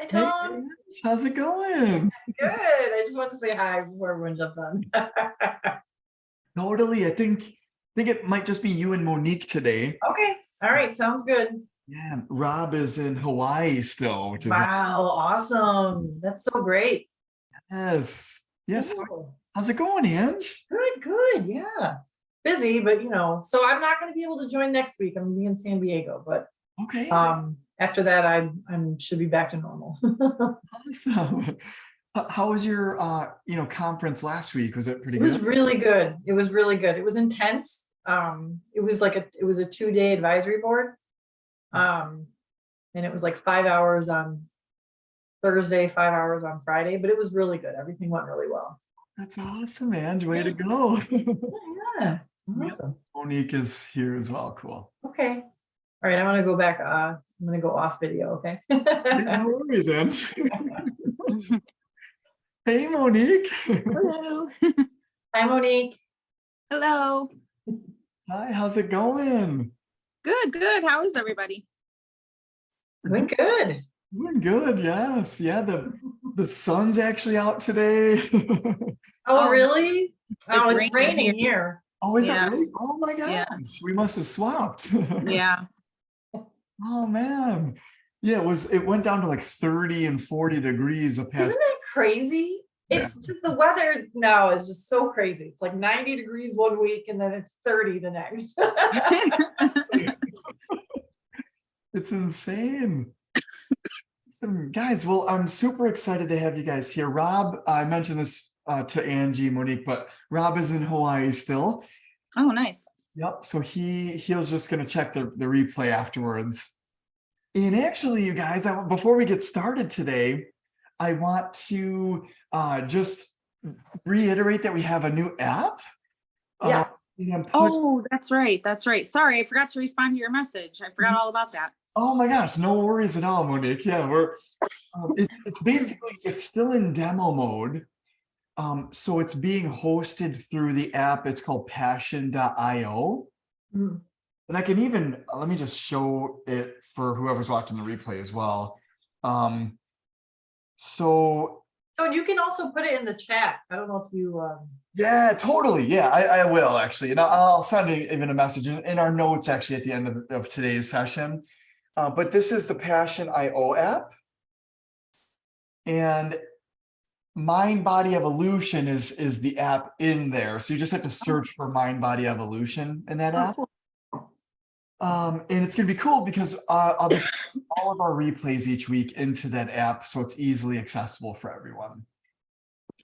Hi, Hey, Tom. how's it going? Good. I just wanted to say hi before everyone jumps on. Totally. I think it might just be you and Monique today. Okay. All right. Sounds good. Yeah, Rob is in Hawaii still, which is Wow. Awesome. That's so great. yes. Yes. Cool. How's it going, Ange? Good. Good. Yeah. Busy, but so I'm not going to be able to join next week. I'm going to be in San Diego, but Okay. after that, I should be back to normal. Awesome. How was your conference last week? Was it pretty It was good? really good. It was really good. It was intense. It was a 2-day advisory board. And it was like 5 hours on Thursday, 5 hours on Friday, but it was really good. Everything went really well. That's awesome, Ange. Way to go. Yeah, Yeah, awesome. Monique is here as well. Cool. Okay. All right, I'm gonna go back. I'm gonna go off video, okay? Yeah, no worries, Ange. Hey, Monique. Hello. Hi, Monique. Hello. Hi, how's it going? Good, good. How is everybody? Doing good. Doing good, yes. Yeah, the sun's actually out today. Oh, Oh, really? Oh, it's raining raining here. Oh, is Yeah. it really? Oh my Yeah. gosh, we must have swapped. Yeah. Oh man. Yeah, it went down to like 30 and 40 degrees the past. Isn't that crazy? Yeah. It's just the weather now is just so crazy. It's like 90 degrees one week and then it's 30 the next. It's insane. Guys, well, I'm super excited to have you guys here. Rob, I mentioned this to Angie, Monique, but Rob is in Hawaii still. Oh, nice. Yep. So he was just going to check the replay afterwards. And actually, you guys, before we get started today, I want to just reiterate that we have a new app. Yeah. Oh, that's right. That's right. Sorry, I forgot to respond to your message. I forgot all about that. Oh my gosh, no worries at all, Monique. Yeah, it's basically, it's still in demo mode. So it's being hosted through the app. It's called passion.io. Mhm. And I can even, let me just show it for whoever's watching the replay as well. So Oh, and you can also put it in the chat. I don't know if you yeah, totally. Yeah, I will actually. And I'll send even a message in our notes actually at the end of today's session. But this is the Passion.io app. And Mind Body Evolution is the app in there. So you just have to search for Mind Body Evolution in that app. And it's going to be cool because I'll be all of our replays each week into that app, so it's easily accessible for everyone.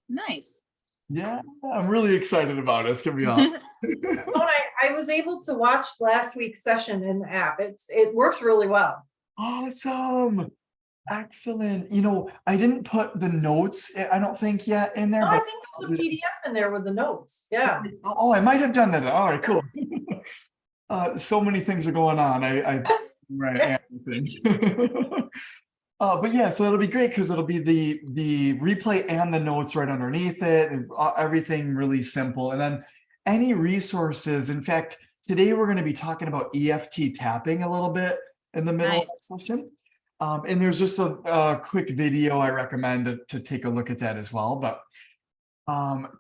Nice. Yeah, I'm really excited about it. It's going to be awesome. I was able to watch last week's session in the app. It works really well. Awesome. Excellent. I didn't put the notes, I don't think yet in there, Oh, I but think there's a PDF in there with the notes. Yeah. oh, I might have done that. All right, cool. So many things are going on. I right things. But yeah, so it'll be great because it'll be the replay and the notes right underneath it, and everything really simple. And then any resources. In fact, today we're going to be talking about EFT tapping a little bit in the middle of the session. And there's just a quick video I recommend to take a look at that as well. But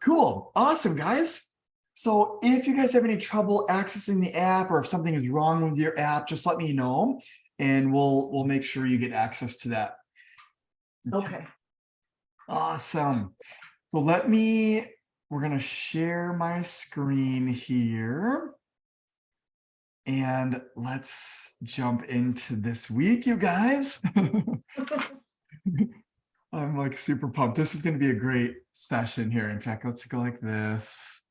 cool, awesome, guys. So if you guys have any trouble accessing the app, or if something is wrong with your app, just let me know, and we'll make sure you get access to that. Okay. Awesome. So we're going to share my screen here. And let's jump into this week, you guys. I'm like super pumped. This is going to be a great session here. In fact, let's go like this.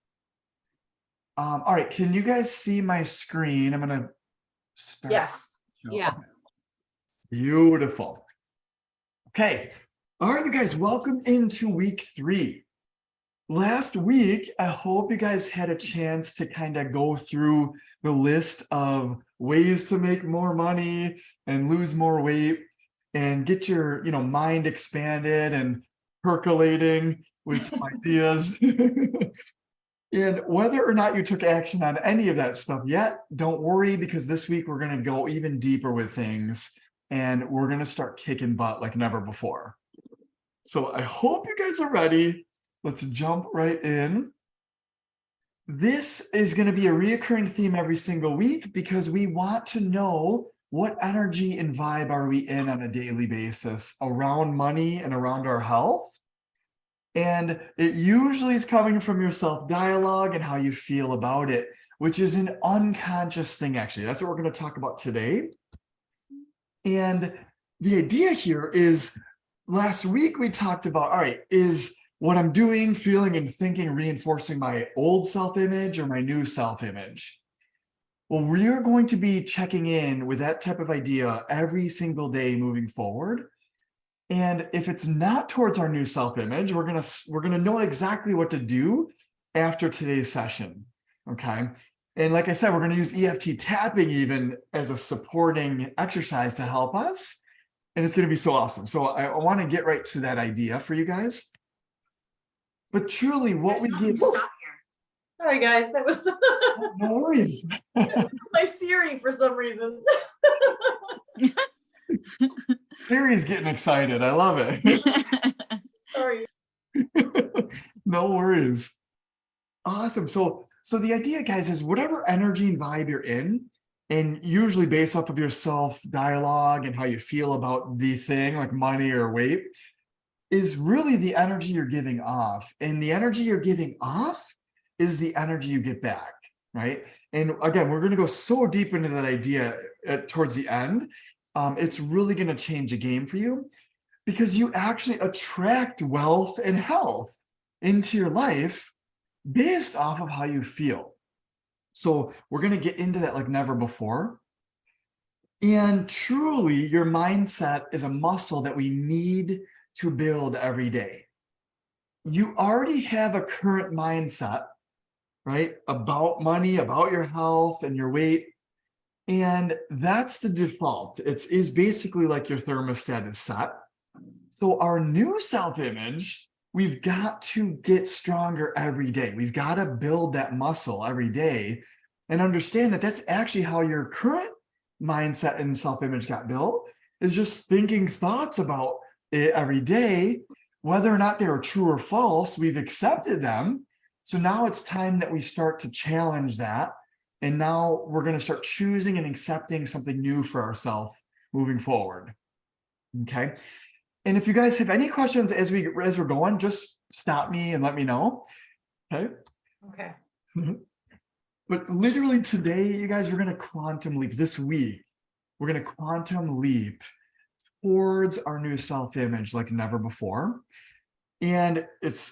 All right, can you guys see my screen? I'm going to start. Yes. Yeah. Okay. Beautiful. Okay. All right, you guys, welcome into week 3. Last week, I hope you guys had a chance to kind of go through the list of ways to make more money and lose more weight and get your, mind expanded and percolating with some ideas. And whether or not you took action on any of that stuff yet, don't worry, because this week we're going to go even deeper with things. and we're going to start kicking butt like never before. So I hope you guys are ready. Let's jump right in. This is going to be a reoccurring theme every single week because we want to know what energy and vibe are we in on a daily basis around money and around our health. And it usually is coming from your self-dialogue and how you feel about it, which is an unconscious thing, actually. That's what we're going to talk about today. And the idea here is, last week we talked about, all right, is what I'm doing, feeling, and thinking reinforcing my old self-image or my new self-image? Well, we're going to be checking in with that type of idea every single day moving forward. And if it's not towards our new self-image, we're gonna know exactly what to do after today's session. Okay. And like I said, we're going to use EFT tapping even as a supporting exercise to help us. And it's going to be so awesome. So I want to get right to that idea for you guys. But truly what we get. Sorry guys, that was No worries. my Siri for some reason. Siri's getting excited. I love it. Sorry. No worries. Awesome. So the idea, guys, is whatever energy and vibe you're in, and usually based off of your self-dialogue and how you feel about the thing, like money or weight, is really the energy you're giving off. And the energy you're giving off is the energy you get back, right? And again, we're going to go so deep into that idea towards the end. It's really going to change the game for you because you actually attract wealth and health into your life based off of how you feel. So we're going to get into that like never before. And truly, your mindset is a muscle that we need to build every day. You already have a current mindset, right? About money, about your health and your weight. And that's the default. It's basically like your thermostat is set. So our new self-image, we've got to get stronger every day. We've got to build that muscle every day and understand that that's actually how your current mindset and self-image got built, is just thinking thoughts about it every day, whether or not they were true or false. We've accepted them. So now it's time that we start to challenge that. And now we're going to start choosing and accepting something new for ourselves moving forward. Okay. And if you guys have any questions as we're going, just stop me and let me know. Okay. Okay. But literally today, you guys, we're going to quantum leap this week. We're going to quantum leap towards our new self-image like never before. And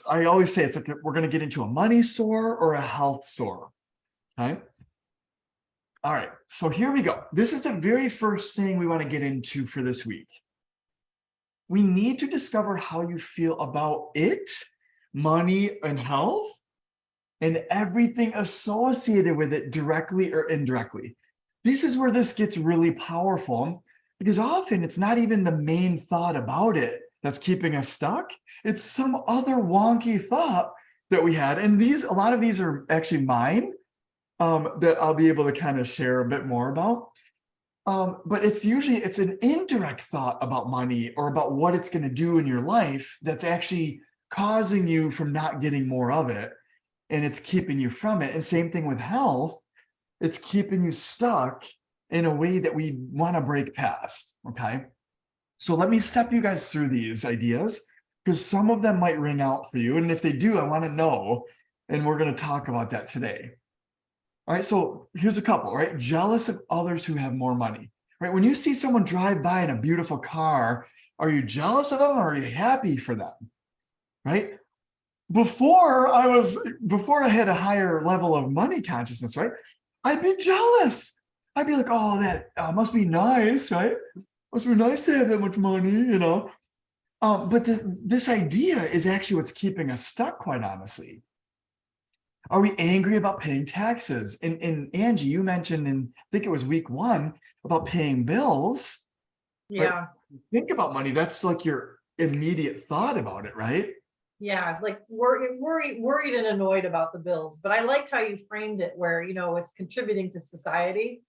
I always say it's like we're going to get into a money soar or a health soar. Okay. All right. So here we go. This is the very first thing we want to get into for this week. We need to discover how you feel about it, money and health, and everything associated with it directly or indirectly. This is where this gets really powerful because often it's not even the main thought about it that's keeping us stuck. It's some other wonky thought that we had. And a lot of these are actually mine that I'll be able to kind of share a bit more about. But it's an indirect thought about money or about what it's going to do in your life that's actually causing you from not getting more of it. And it's keeping you from it. And same thing with health. It's keeping you stuck in a way that we want to break past. Okay. So let me step you guys through these ideas because some of them might ring out for you. And if they do, I want to know. And we're going to talk about that today. All right, so here's a couple, right? Jealous of others who have more money, right? When you see someone drive by in a beautiful car, are you jealous of them or are you happy for them, right? Before I had a higher level of money consciousness, right? I'd be jealous. I'd be like, oh, that must be nice, right? Must be nice to have that much money, you know? But this idea is actually what's keeping us stuck, quite honestly. Are we angry about paying taxes? And Angie, you mentioned in, I think it was week 1, about paying bills. Yeah. Right? Think about money. That's like your immediate thought about it, right? Yeah. Like worried and annoyed about the bills. But I like how you framed it where, it's contributing to society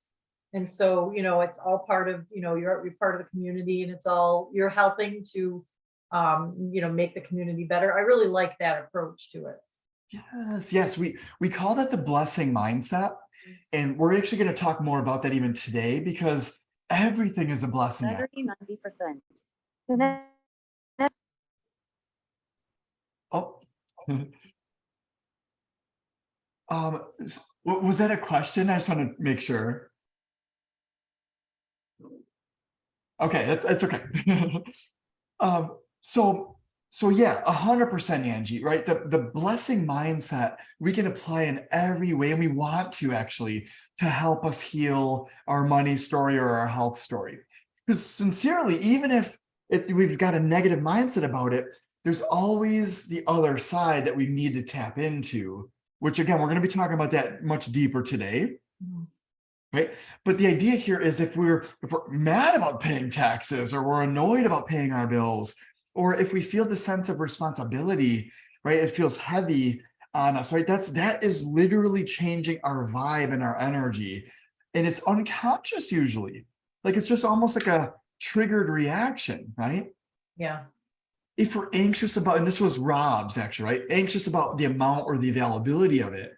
And so, it's all part of, you're part of the community, and it's all, you're helping to, make the community better. I really like that approach to it. Yes, we call that the blessing mindset. And we're actually going to talk more about that even today, because everything is a blessing. Battery 90%. Oh. Was that a question? I just want to make sure. Okay, that's okay. So yeah, 100%, Angie, right? The blessing mindset we can apply in every way, and we want to actually, to help us heal our money story or our health story. Because sincerely, even if we've got a negative mindset about it, there's always the other side that we need to tap into, which again, we're going to be talking about that much deeper today. Right. But the idea here is if we're mad about paying taxes, or we're annoyed about paying our bills, or if we feel the sense of responsibility, right, it feels heavy on us, right? That is literally changing our vibe and our energy. And it's unconscious usually. Like it's just almost like a triggered reaction, right? Yeah. If we're anxious about, and this was Rob's actually, right? Anxious about the amount or the availability of it,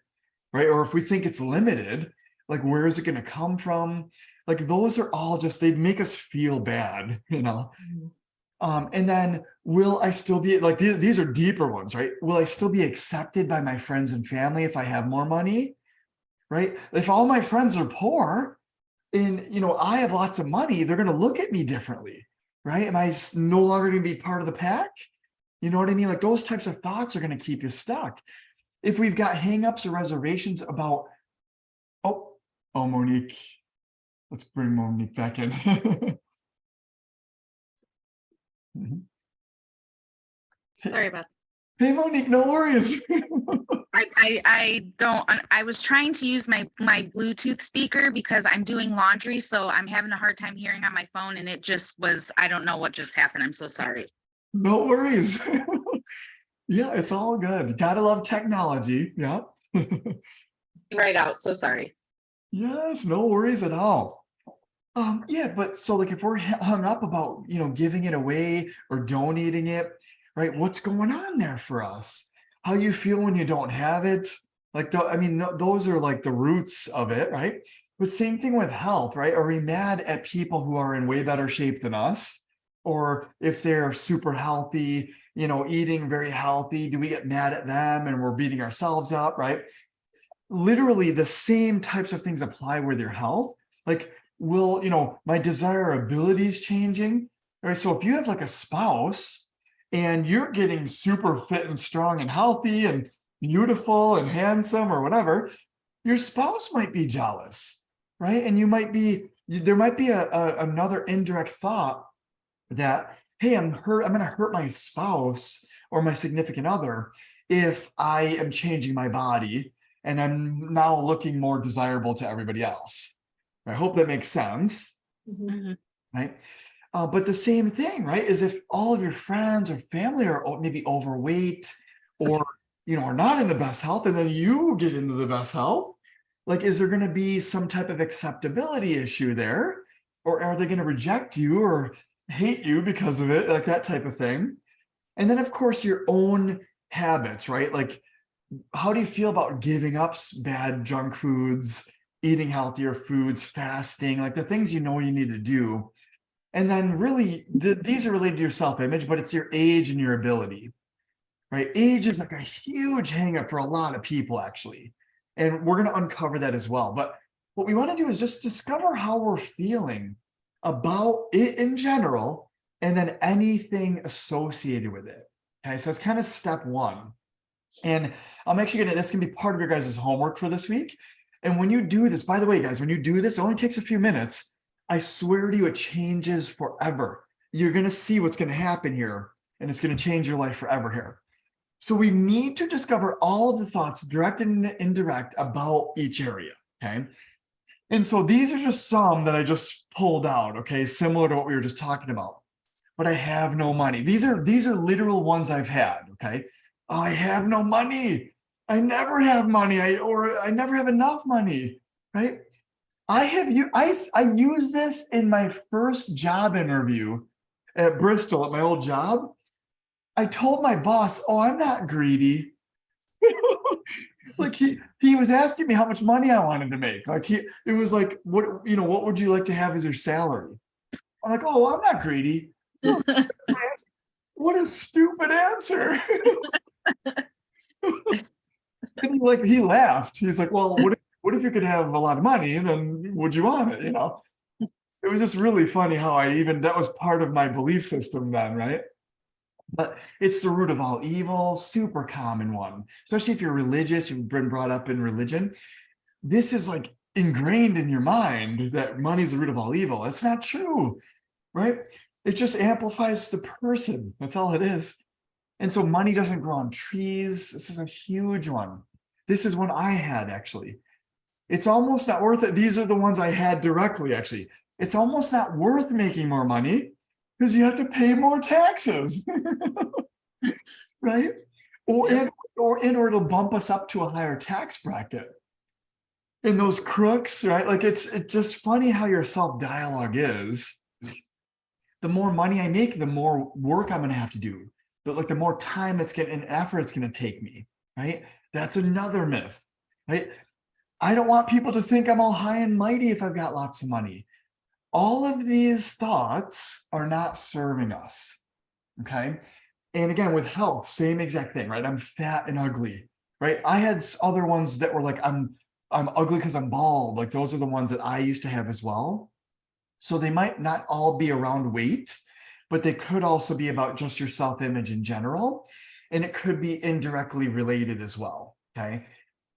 right? Or if we think it's limited, like, where is it going to come from? Like, those are all just, they'd make us feel bad, And then, will I still be, like, these are deeper ones, right? Will I still be accepted by my friends and family if I have more money, right? If all my friends are poor and, I have lots of money, they're going to look at me differently, right? Am I no longer going to be part of the pack? You know what I mean? Like, those types of thoughts are going to keep you stuck. If we've got hangups or reservations about, Oh, Monique. Let's bring Monique back in. Sorry about Hey, Monique, no worries. I was trying to use my Bluetooth speaker because I'm doing laundry, so I'm having a hard time hearing on my phone, and it just was, I don't know what just happened. I'm so sorry. No worries. Yeah, it's all good. Gotta love technology. Yeah. Right out. So sorry. Yes, no worries at all. Yeah, but so like if we're hung up about, giving it away or donating it, right? What's going on there for us? How you feel when you don't have it? Like, those are like the roots of it, right? But same thing with health, right? Are we mad at people who are in way better shape than us? Or if they're super healthy, eating very healthy, do we get mad at them and we're beating ourselves up, right? Literally the same types of things apply with your health. Like, my desirability is changing, right? So if you have like a spouse and you're getting super fit and strong and healthy and beautiful and handsome or whatever, your spouse might be jealous, right? And there might be another indirect thought that, hey, I'm going to hurt my spouse or my significant other if I am changing my body and I'm now looking more desirable to everybody else. I hope that makes sense, right? But the same thing, right, is if all of your friends or family are maybe overweight or, are not in the best health, and then you get into the best health, like, is there going to be some type of acceptability issue there? Or are they going to reject you or hate you because of it, like that type of thing? And then, of course, your own habits, right? Like, how do you feel about giving up bad junk foods, eating healthier foods, fasting, like the things you need to do? And then really, these are related to your self-image, but it's your age and your ability, right? Age is like a huge hang-up for a lot of people, actually. And we're going to uncover that as well. But what we want to do is just discover how we're feeling about it in general, and then anything associated with it. Okay, so it's kind of step one. And I'm actually this can be part of your guys' homework for this week. And when you do this, by the way, guys, when you do this, it only takes a few minutes. I swear to you, it changes forever. You're going to see what's going to happen here, and it's going to change your life forever here. So we need to discover all of the thoughts, direct and indirect, about each area, okay? And so these are just some that I just pulled out, okay, similar to what we were just talking about. But I have no money. These are literal ones I've had, okay? Oh, I have no money. I never have money. I never have enough money, right? I used this in my first job interview at Bristol at my old job. I told my boss, "Oh, I'm not greedy." Like he was asking me how much money I wanted to make. Like it was like, what would you like to have as your salary? I'm like, "Oh, I'm not greedy." What a stupid answer. And he laughed. He's like, "Well, what if you could have a lot of money? And then would you want it?" It was just really funny how that was part of my belief system then, right? But it's the root of all evil, super common one, especially if you're religious, you've been brought up in religion. This is like ingrained in your mind that money is the root of all evil. It's not true, right? It just amplifies the person. That's all it is. And so money doesn't grow on trees. This is a huge one. This is one I had actually. It's almost not worth it. These are the ones I had directly, actually. It's almost not worth making more money because you have to pay more taxes, right? Or in order to bump us up to a higher tax bracket. And those crooks, right? Like it's just funny how your self-dialogue is. The more money I make, the more work I'm going to have to do. The more time and effort it's going to take me, right? That's another myth, right? I don't want people to think I'm all high and mighty if I've got lots of money. All of these thoughts are not serving us, okay? And again, with health, same exact thing, right? I'm fat and ugly, right? I had other ones that were like, I'm ugly because I'm bald. Like those are the ones that I used to have as well. So they might not all be around weight, but they could also be about just your self-image in general. And it could be indirectly related as well, okay?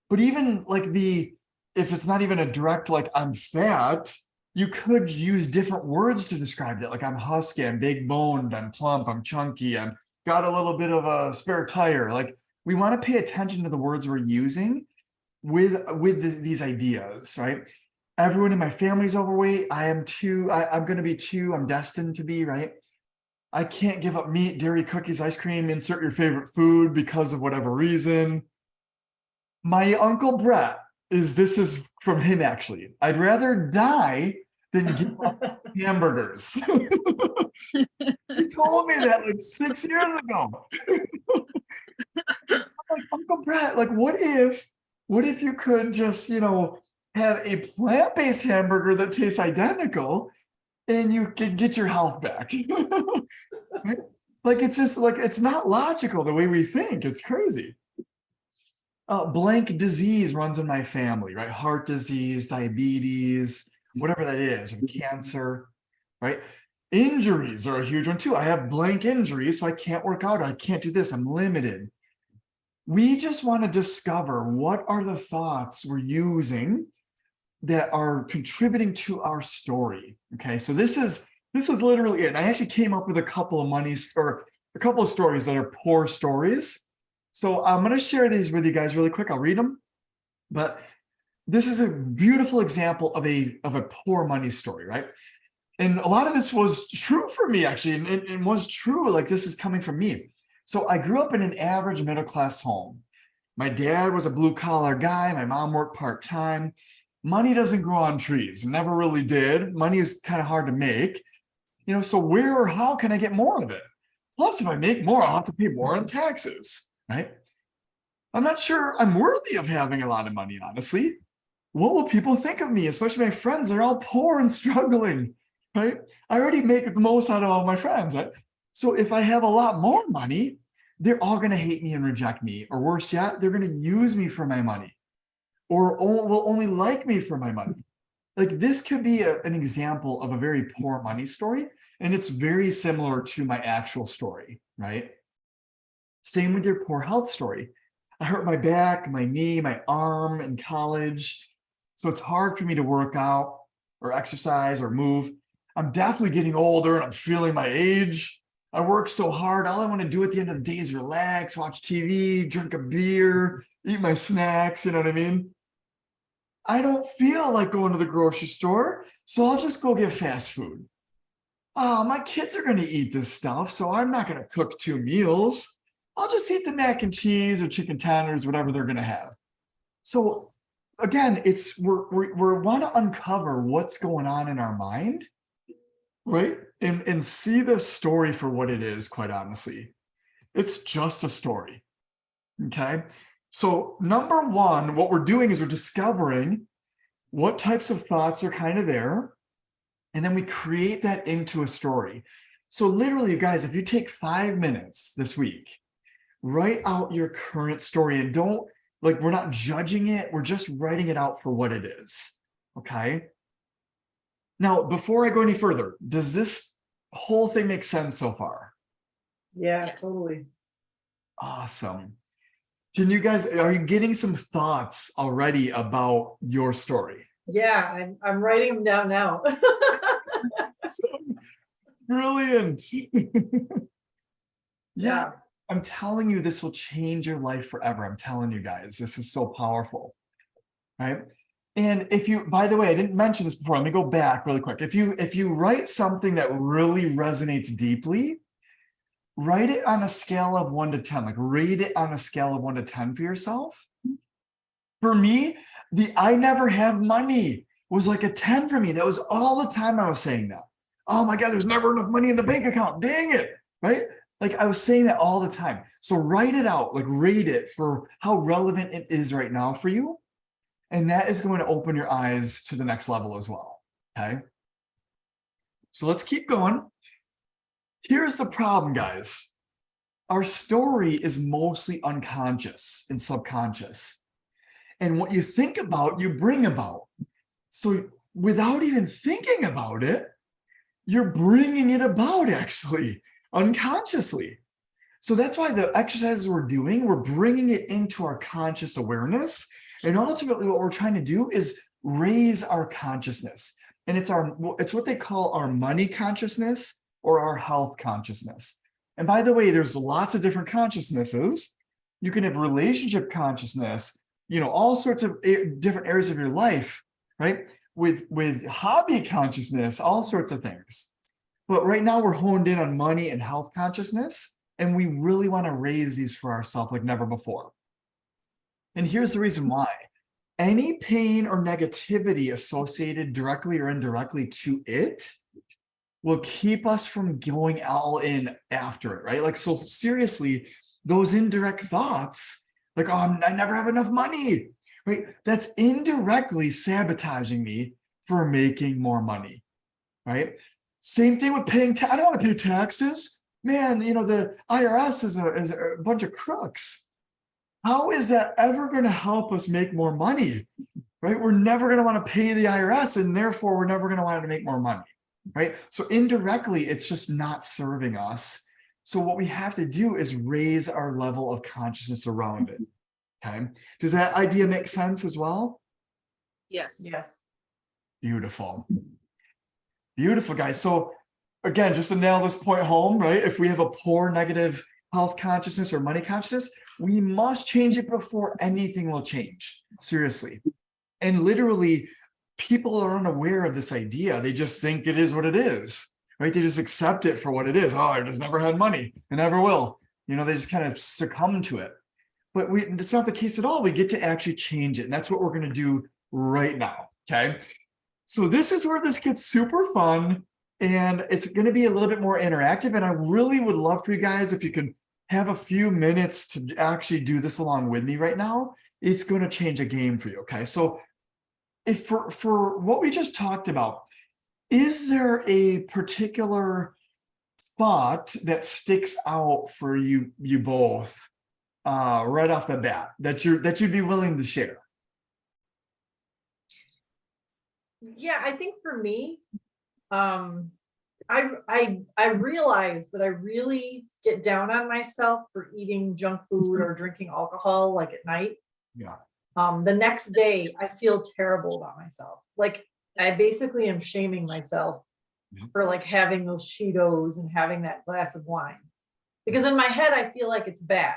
But even like if it's not even a direct, like I'm fat, you could use different words to describe that. Like I'm husky, I'm big boned, I'm plump, I'm chunky, I'm got a little bit of a spare tire. Like we want to pay attention to the words we're using with these ideas, right? Everyone in my family's overweight. I am too. I'm going to be too. I'm destined to be, right? I can't give up meat, dairy, cookies, ice cream, insert your favorite food because of whatever reason. My Uncle Brett this is from him actually. I'd rather die than give up hamburgers. He told me that like 6 years ago. I'm like, Uncle Brett, like what if you could just, have a plant-based hamburger that tastes identical and you can get your health back? Right? Like it's just like it's not logical the way we think. It's crazy. Blank disease runs in my family, right? Heart disease, diabetes, whatever that is, or cancer, right? Injuries are a huge one too. I have blank injuries, so I can't work out. I can't do this. I'm limited. We just want to discover what are the thoughts we're using that are contributing to our story. Okay, so this is literally it. And I actually came up with a couple of stories that are poor stories. So I'm going to share these with you guys really quick. I'll read them. But this is a beautiful example of a poor money story, right? And a lot of this was true for me, actually, and was true. Like this is coming from me. So I grew up in an average middle-class home. My dad was a blue-collar guy. My mom worked part-time. Money doesn't grow on trees. It never really did. Money is kind of hard to make. So where or how can I get more of it? Plus, if I make more, I'll have to pay more in taxes, right? I'm not sure I'm worthy of having a lot of money, honestly. What will people think of me, especially my friends? They're all poor and struggling, right? I already make the most out of all my friends, right? So if I have a lot more money, they're all going to hate me and reject me. Or worse yet, they're going to use me for my money or will only like me for my money. Like this could be an example of a very poor money story. And it's very similar to my actual story, right? Same with your poor health story. I hurt my back, my knee, my arm in college. So it's hard for me to work out or exercise or move. I'm definitely getting older and I'm feeling my age. I work so hard. All I want to do at the end of the day is relax, watch TV, drink a beer, eat my snacks. You know what I mean? I don't feel like going to the grocery store, so I'll just go get fast food. Oh, my kids are going to eat this stuff, so I'm not going to cook 2 meals. I'll just eat the mac and cheese or chicken tenders, whatever they're going to have. So again, it's we want to uncover what's going on in our mind, right? And see the story for what it is, quite honestly. It's just a story. Okay. So number one, what we're doing is we're discovering what types of thoughts are kind of there. And then we create that into a story. So literally, you guys, if you take 5 minutes this week, write out your current story and don't, like, we're not judging it. We're just writing it out for what it is. Okay. Now, before I go any further, does this whole thing make sense so far? Yeah, Yes. totally. Awesome. Can you guys, are you getting some thoughts already about your story? Yeah, I'm writing them down now. Brilliant. Yeah, Yeah. I'm telling you, this will change your life forever. I'm telling you guys, this is so powerful. Right. And if you, by the way, I didn't mention this before. Let me go back really quick. If you write something that really resonates deeply, write it on a scale of 1 to 10, like rate it on a scale of 1 to 10 for yourself. For me, the I never have money was like a 10 for me. That was all the time I was saying that. Oh my God, there's never enough money in the bank account. Dang it. Right? Like I was saying that all the time. So write it out, like rate it for how relevant it is right now for you. And that is going to open your eyes to the next level as well. Okay. So let's keep going. Here's the problem, guys. Our story is mostly unconscious and subconscious. And what you think about, you bring about. So without even thinking about it, you're bringing it about actually, unconsciously. So that's why the exercises we're doing, we're bringing it into our conscious awareness. And ultimately what we're trying to do is raise our consciousness. And it's what they call our money consciousness or our health consciousness. And by the way, there's lots of different consciousnesses. You can have relationship consciousness, all sorts of different areas of your life, right? With hobby consciousness, all sorts of things. But right now we're honed in on money and health consciousness, and we really want to raise these for ourselves like never before. And here's the reason why. Any pain or negativity associated directly or indirectly to it will keep us from going all in after it, right? Like, so seriously, those indirect thoughts, like, oh, I never have enough money, right? That's indirectly sabotaging me for making more money, right? Same thing with paying I don't want to pay taxes. Man, the IRS is a bunch of crooks. How is that ever going to help us make more money, right? We're never going to want to pay the IRS, and therefore we're never going to want to make more money, right? So indirectly, it's just not serving us. So what we have to do is raise our level of consciousness around it. Okay. Does that idea make sense as well? Yes. Yes. Beautiful. Beautiful, guys. So again, just to nail this point home, right? If we have a poor negative health consciousness or money consciousness, we must change it before anything will change. Seriously. And literally, people are unaware of this idea. They just think it is what it is, right? They just accept it for what it is. Oh, I just never had money and never will. They just kind of succumb to it. But it's not the case at all. We get to actually change it. And that's what we're going to do right now. Okay. So this is where this gets super fun. And it's going to be a little bit more interactive. And I really would love for you guys, if you can have a few minutes to actually do this along with me right now. It's going to change a game for you. Okay. So if for what we just talked about, is there a particular thought that sticks out for you both right off the bat that you'd be willing to share? Yeah, I think for me, I realize that I really get down on myself for eating junk food or drinking alcohol like at night. Yeah. The next day I feel terrible about myself. Like I basically am shaming myself for like having those Cheetos and having that glass of wine. Because in my head I feel like it's bad.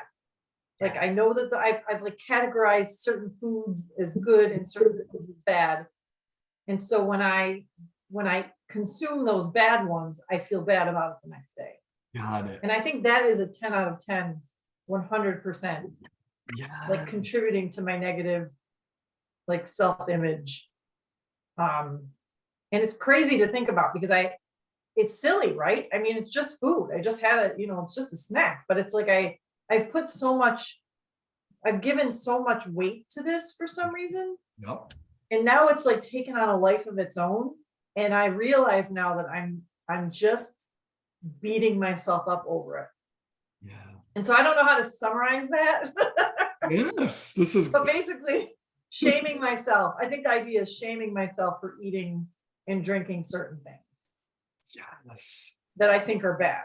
Like I know that I've like categorized certain foods as good and certain foods as bad. And so when I consume those bad ones, I feel bad about it the next day. Got it. And I think that is a 10 out of 10, 100%, Yeah. like contributing to my negative like self-image. And it's crazy to think about because it's silly, right? I mean, it's just food. I just had it, it's just a snack, but it's like I've put so much, I've given so much weight to this for some reason. Yep. And now it's like taken on a life of its own. And I realize now that I'm just beating myself up over it. Yeah. And so I don't know how to summarize that. Yes, this is But basically shaming myself. I think the idea is shaming myself for eating and drinking certain things yes. that I think are bad.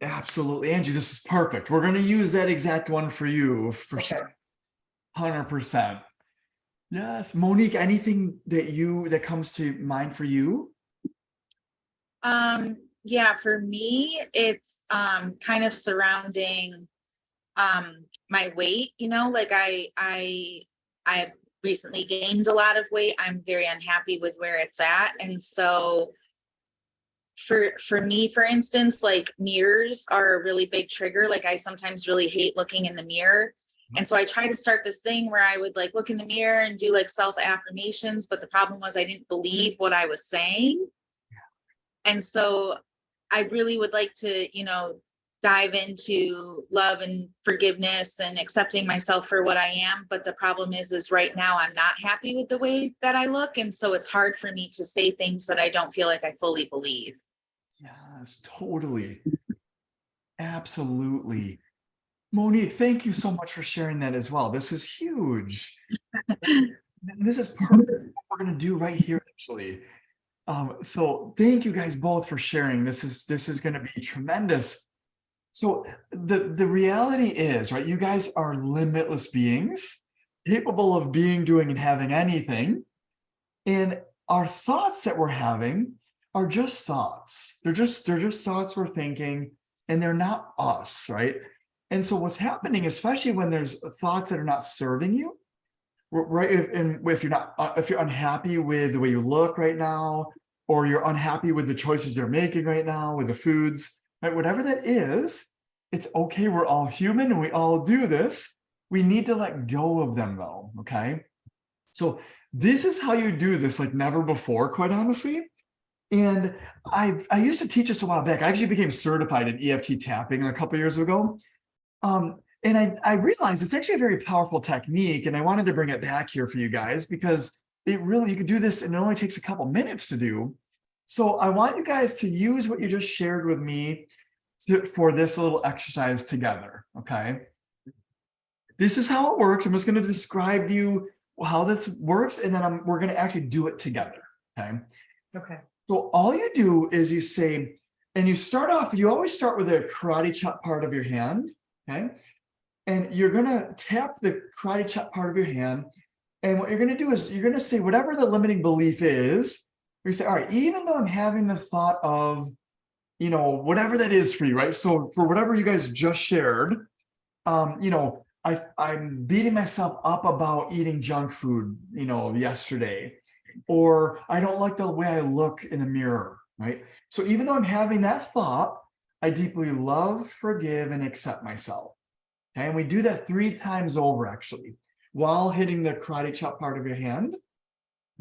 Absolutely, Angie, this is perfect. We're going to use that exact one for you for Okay. sure. 100%. Yes, Monique, anything that comes to mind for you? Yeah, for me, it's kind of surrounding my weight, like I recently gained a lot of weight. I'm very unhappy with where it's at. And so for me, for instance, like mirrors are a really big trigger. Like I sometimes really hate looking in the mirror. And so I tried to start this thing where I would like look in the mirror and do like self affirmations, but the problem was I didn't believe what I was saying. And so I really would like to, dive into love and forgiveness and accepting myself for what I am. But the problem is right now I'm not happy with the way that I look. And so it's hard for me to say things that I don't feel like I fully believe. Yes, totally. Absolutely. Monique, thank you so much for sharing that as well. This is huge. This is perfect what we're going to do right here, actually. So thank you guys both for sharing. This is going to be tremendous. So the reality is, right, you guys are limitless beings, capable of being, doing, and having anything. And our thoughts that we're having are just thoughts. They're just thoughts we're thinking, and they're not us, right? And so what's happening, especially when there's thoughts that are not serving you, right? If you're unhappy with the way you look right now, or you're unhappy with the choices you're making right now, with the foods, right? Whatever that is, it's okay. We're all human and we all do this. We need to let go of them though, okay? So this is how you do this like never before, quite honestly. And I used to teach this a while back. I actually became certified in EFT tapping a couple years ago. And I realized it's actually a very powerful technique, and I wanted to bring it back here for you guys because you can do this and it only takes a couple minutes to do. So I want you guys to use what you just shared with me for this little exercise together, okay? This is how it works. I'm just going to describe to you how this works, and then we're going to actually do it together, okay? Okay. So all you do is you say, and you always start with the karate chop part of your hand, okay? And you're going to tap the karate chop part of your hand. And what you're going to do is you're going to say whatever the limiting belief is. You say, all right, even though I'm having the thought of, whatever that is for you, right? So for whatever you guys just shared, I'm beating myself up about eating junk food, yesterday, or I don't like the way I look in the mirror, right? So even though I'm having that thought, I deeply love, forgive, and accept myself. Okay, and we do that 3 times over actually, while hitting the karate chop part of your hand.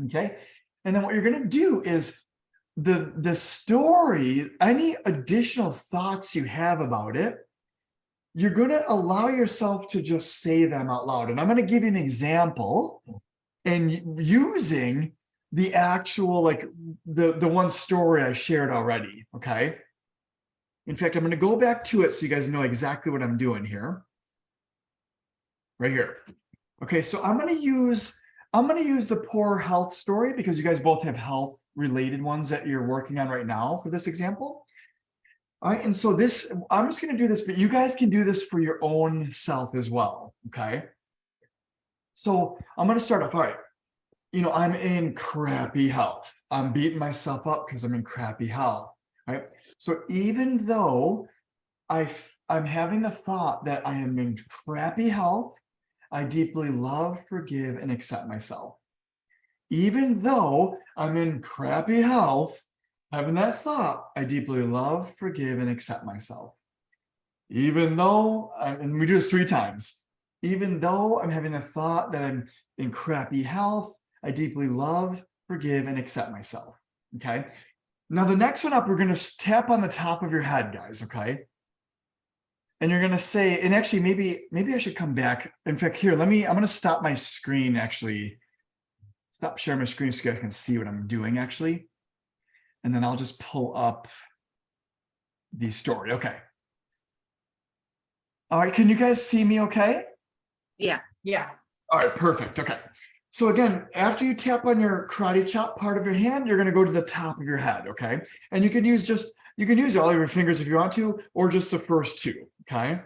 Okay, and then what you're going to do is the story, any additional thoughts you have about it, you're going to allow yourself to just say them out loud. And I'm going to give you an example, and using the actual, like the one story I shared already. Okay, in fact, I'm going to go back to it so you guys know exactly what I'm doing here. Right here. Okay, so I'm going to use the poor health story because you guys both have health related ones that you're working on right now for this example. All right, and so I'm just going to do this, but you guys can do this for your own self as well. Okay, so I'm going to start off. All right, I'm in crappy health. I'm beating myself up because I'm in crappy health. Right, so even though I'm having the thought that I am in crappy health, I deeply love, forgive, and accept myself. Even though I'm in crappy health, having that thought, I deeply love, forgive, and accept myself. Even though, and we do this 3 times, even though I'm having the thought that I'm in crappy health, I deeply love, forgive, and accept myself. Okay. Now, the next one up, we're going to tap on the top of your head, guys. Okay. And you're going to say, and actually, maybe I should come back. In fact, here, I'm going to stop my screen, actually. Stop sharing my screen so you guys can see what I'm doing, actually. And then I'll just pull up the story. Okay. All right. Can you guys see me okay? Yeah. Yeah. All right, perfect. Okay. So again, after you tap on your karate chop part of your hand, you're going to go to the top of your head. Okay. And you can use all of your fingers if you want to, or just the first two. Okay.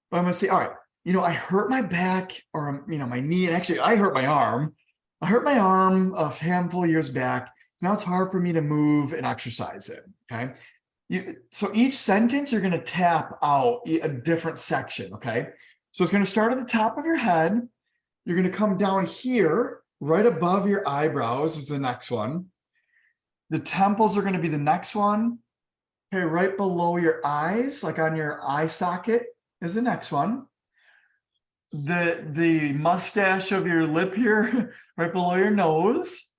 But I'm going to say, all right, I hurt my back or, my knee. And actually, I hurt my arm. I hurt my arm a handful of years back. So now it's hard for me to move and exercise it. Okay. So each sentence, you're going to tap out a different section. Okay. So it's going to start at the top of your head. You're going to come down here, right above your eyebrows is the next one. The temples are going to be the next one. Okay, right below your eyes, like on your eye socket is the next one. The mustache of your lip here, right below your nose,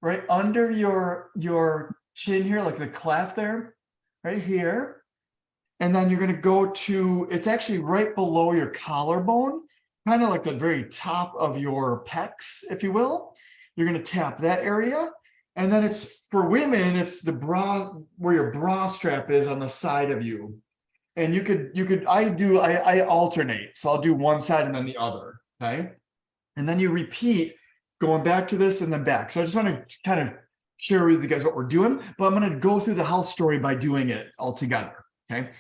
right under your chin here, like the cleft there, right here. And then you're going to go to, it's actually right below your collarbone, kind of like the very top of your pecs, if you will. You're going to tap that area. And then it's, for women, it's the bra, where your bra strap is on the side of you. And I alternate. So I'll do one side and then the other, okay? And then you repeat going back to this and then back. So I just want to kind of share with you guys what we're doing, but I'm going to go through the health story by doing it all together, okay?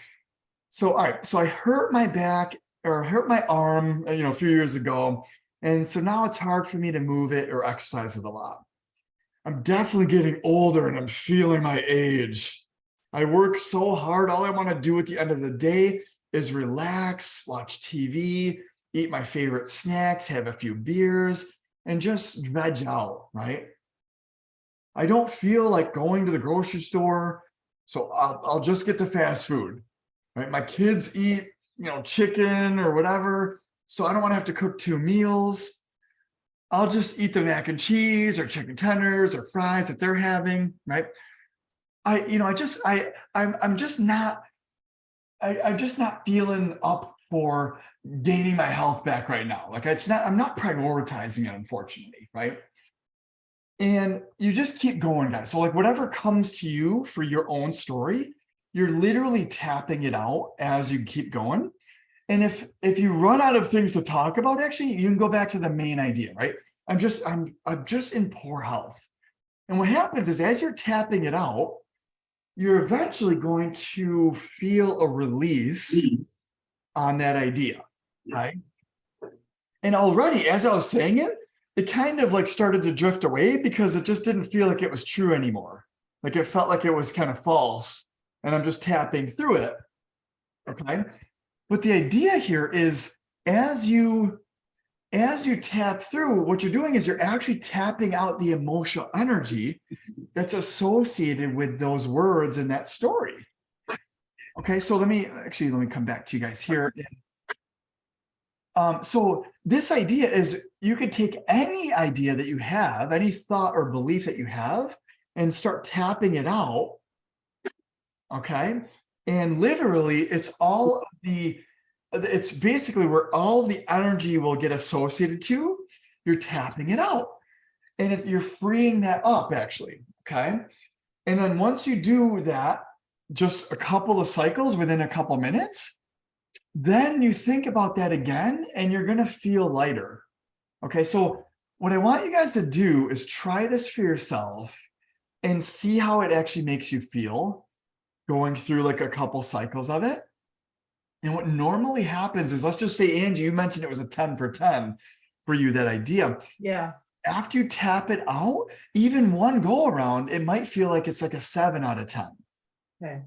So, all right, so I hurt my back or hurt my arm, a few years ago. And so now it's hard for me to move it or exercise it a lot. I'm definitely getting older and I'm feeling my age. I work so hard. All I want to do at the end of the day is relax, watch TV, eat my favorite snacks, have a few beers, and just veg out, right? I don't feel like going to the grocery store, so I'll just get the fast food, right? My kids eat, chicken or whatever, so I don't want to have to cook 2 meals. I'll just eat the mac and cheese or chicken tenders or fries that they're having, right? I'm just not feeling up for gaining my health back right now. Like I'm not prioritizing it, unfortunately, right? And you just keep going, guys. So like whatever comes to you for your own story, you're literally tapping it out as you keep going. And if you run out of things to talk about, actually, you can go back to the main idea, right? I'm just in poor health. And what happens is as you're tapping it out, you're eventually going to feel a release on that idea, right? And already, as I was saying it, it kind of like started to drift away because it just didn't feel like it was true anymore. Like it felt like it was kind of false, and I'm just tapping through it, okay? But the idea here is as you tap through, what you're doing is you're actually tapping out the emotional energy that's associated with those words in that story. Okay, so let me come back to you guys here. So this idea is you could take any idea that you have, any thought or belief that you have, and start tapping it out. Okay, and literally it's basically where all the energy will get associated to, you're tapping it out. And you're freeing that up, actually, okay? And then once you do that, just a couple of cycles within a couple minutes, then you think about that again, and you're going to feel lighter, okay? So what I want you guys to do is try this for yourself and see how it actually makes you feel going through like a couple cycles of it. And what normally happens is, let's just say, Angie, you mentioned it was a 10 for 10 for you, that idea. Yeah. After you tap it out, even one go around, it might feel like it's like a 7 out of 10. Okay.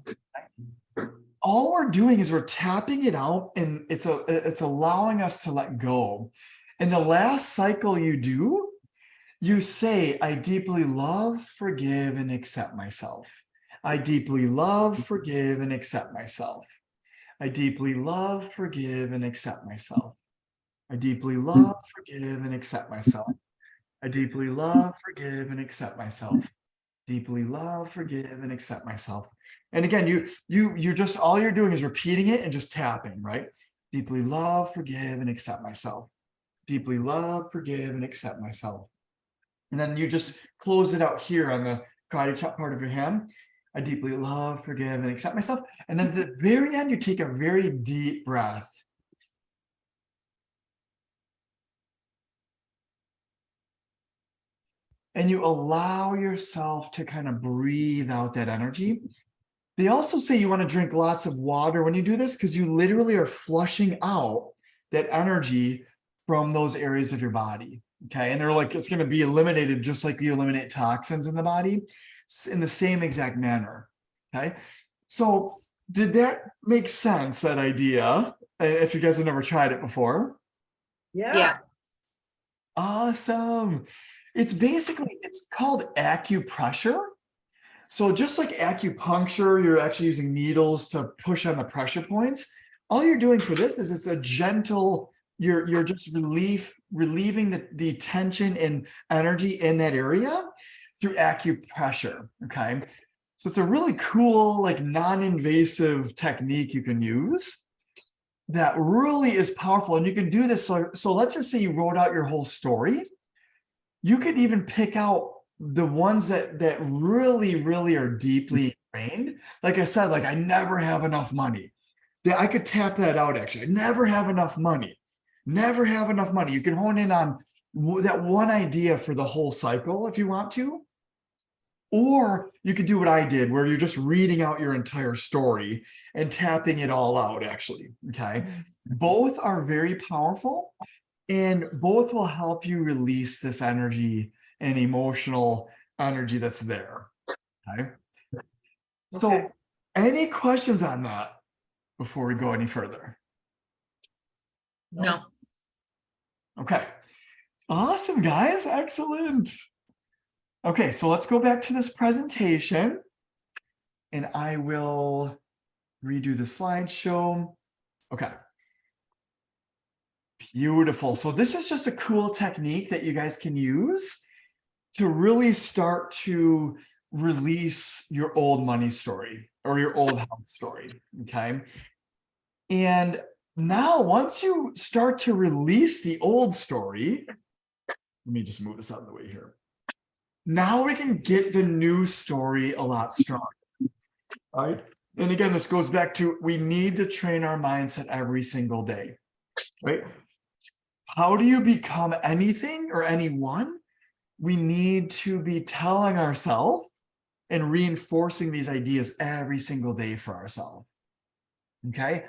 All we're doing is we're tapping it out, and it's allowing us to let go. And the last cycle you do, you say, I deeply love, forgive, and accept myself. I deeply love, forgive, and accept myself. I deeply love, forgive, and accept myself. I deeply love, forgive, and accept myself. I deeply love, forgive, and accept myself. Deeply love, forgive, and accept myself. And again, you're just, all you're doing is repeating it and just tapping, right? Deeply love, forgive, and accept myself. Deeply love, forgive, and accept myself. And then you just close it out here on the karate chop part of your hand. I deeply love, forgive, and accept myself. And then at the very end, you take a very deep breath. And you allow yourself to kind of breathe out that energy. They also say you want to drink lots of water when you do this, because you literally are flushing out that energy from those areas of your body. Okay. And they're like, it's going to be eliminated just like you eliminate toxins in the body in the same exact manner. Okay. So did that make sense, that idea? If you guys have never tried it before? Yeah. Awesome. It's basically, it's called acupressure. So just like acupuncture, you're actually using needles to push on the pressure points. All you're doing for this is it's a gentle, you're just relieving the tension and energy in that area through acupressure. Okay. So it's a really cool, like non-invasive technique you can use that really is powerful. And you can do this. So let's just say you wrote out your whole story. You could even pick out the ones that really are deeply ingrained. Like I said, like I never have enough money. Yeah, I could tap that out actually. I never have enough money. Never have enough money. You can hone in on that one idea for the whole cycle if you want to. Or you could do what I did, where you're just reading out your entire story and tapping it all out, actually. Okay. Both are very powerful, and both will help you release this energy and emotional energy that's there. Okay. So, Okay. any questions on that before we go any further? No. Okay. Awesome, guys. Excellent. Okay, so let's go back to this presentation, and I will redo the slideshow. Okay. Beautiful. So this is just a cool technique that you guys can use to really start to release your old money story or your old health story. Okay. And now, once you start to release the old story, let me just move this out of the way here. Now we can get the new story a lot stronger. All right. And again, this goes back to, we need to train our mindset every single day, right? How do you become anything or anyone? We need to be telling ourselves and reinforcing these ideas every single day for ourselves. Okay.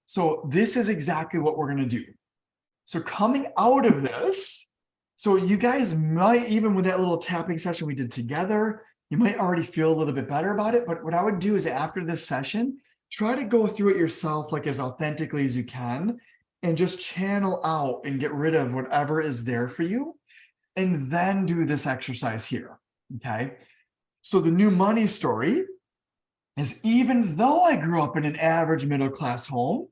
So this is exactly what we're going to do. So coming out of this, so you guys might, even with that little tapping session we did together, you might already feel a little bit better about it. But what I would do is, after this session, try to go through it yourself, like as authentically as you can, and just channel out and get rid of whatever is there for you. And then do this exercise here. Okay. So the new money story is, even though I grew up in an average middle-class home,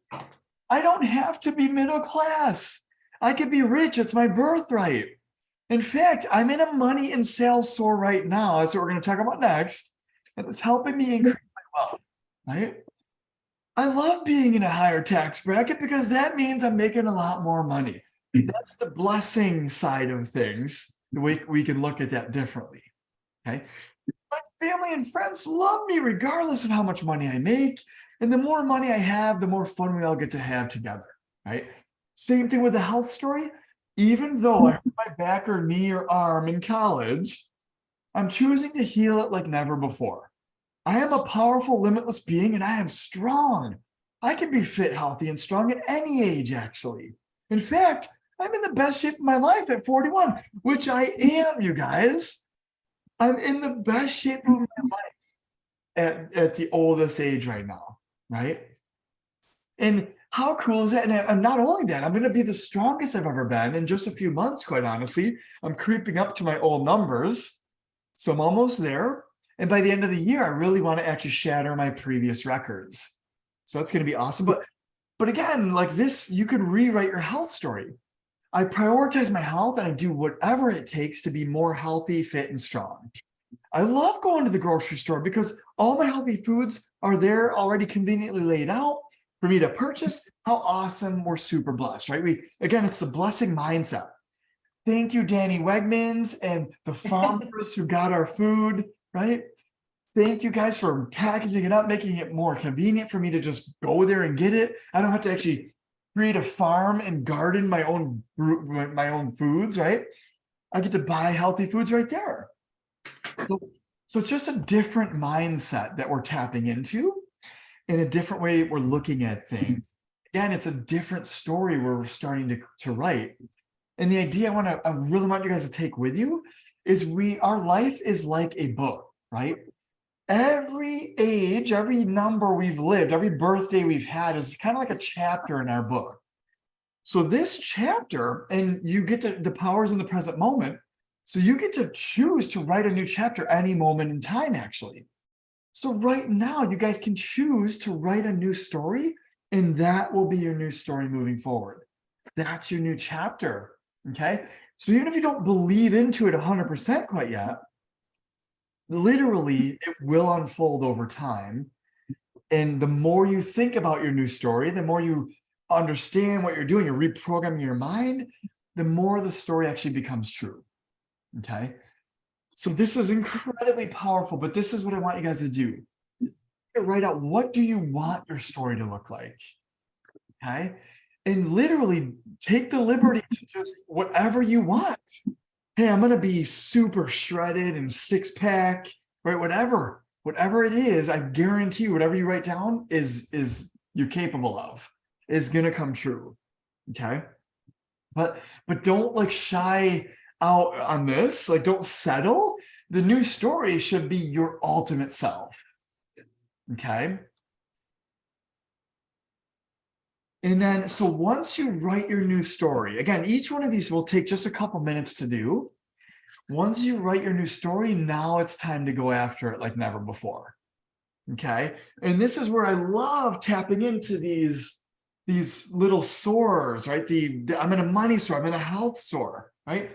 I don't have to be middle class. I could be rich. It's my birthright. In fact, I'm in a money and sales soar right now. That's what we're going to talk about next. And it's helping me increase my wealth, right? I love being in a higher tax bracket because that means I'm making a lot more money. That's the blessing side of things. We can look at that differently, okay? My family and friends love me regardless of how much money I make. And the more money I have, the more fun we all get to have together, right? Same thing with the health story. Even though I hurt my back or knee or arm in college, I'm choosing to heal it like never before. I am a powerful, limitless being, and I am strong. I can be fit, healthy, and strong at any age, actually. In fact, I'm in the best shape of my life at 41, which I am, you guys. I'm in the best shape of my life at the oldest age right now, right? And how cool is that? And not only that, I'm going to be the strongest I've ever been in just a few months, quite honestly. I'm creeping up to my old numbers. So I'm almost there. And by the end of the year, I really want to actually shatter my previous records. So that's going to be awesome. But again, like this, you could rewrite your health story. I prioritize my health and I do whatever it takes to be more healthy, fit, and strong. I love going to the grocery store because all my healthy foods are there already conveniently laid out for me to purchase. How awesome. We're super blessed, right? Again, it's the blessing mindset. Thank you, Danny Wegmans and the farmers who got our food, right? Thank you guys for packaging it up, making it more convenient for me to just go there and get it. I don't have to actually create a farm and garden my own foods, right? I get to buy healthy foods right there. So it's just a different mindset that we're tapping into, in a different way we're looking at things. Again, it's a different story we're starting to write. And the idea I really want you guys to take with you is our life is like a book, right? Every age, every number we've lived, every birthday we've had is kind of like a chapter in our book. So this chapter, and you get to the powers in the present moment. So you get to choose to write a new chapter any moment in time, actually. So right now, you guys can choose to write a new story, and that will be your new story moving forward. That's your new chapter, okay? So even if you don't believe into it 100% quite yet, literally, it will unfold over time. And the more you think about your new story, the more you understand what you're doing, you're reprogramming your mind, the more the story actually becomes true. Okay. So this is incredibly powerful, but this is what I want you guys to do. Write out, what do you want your story to look like? Okay. And literally take the liberty to just whatever you want. Hey, I'm going to be super shredded and six pack, right? Whatever it is, I guarantee you, whatever you write down is you're capable of, is going to come true. Okay. But don't like shy out on this. Like, don't settle. The new story should be your ultimate self. Okay. And then, so once you write your new story, again, each one of these will take just a couple minutes to do. Once you write your new story, now it's time to go after it like never before. Okay. And this is where I love tapping into these little sores, right? I'm in a money sore, I'm in a health sore, right?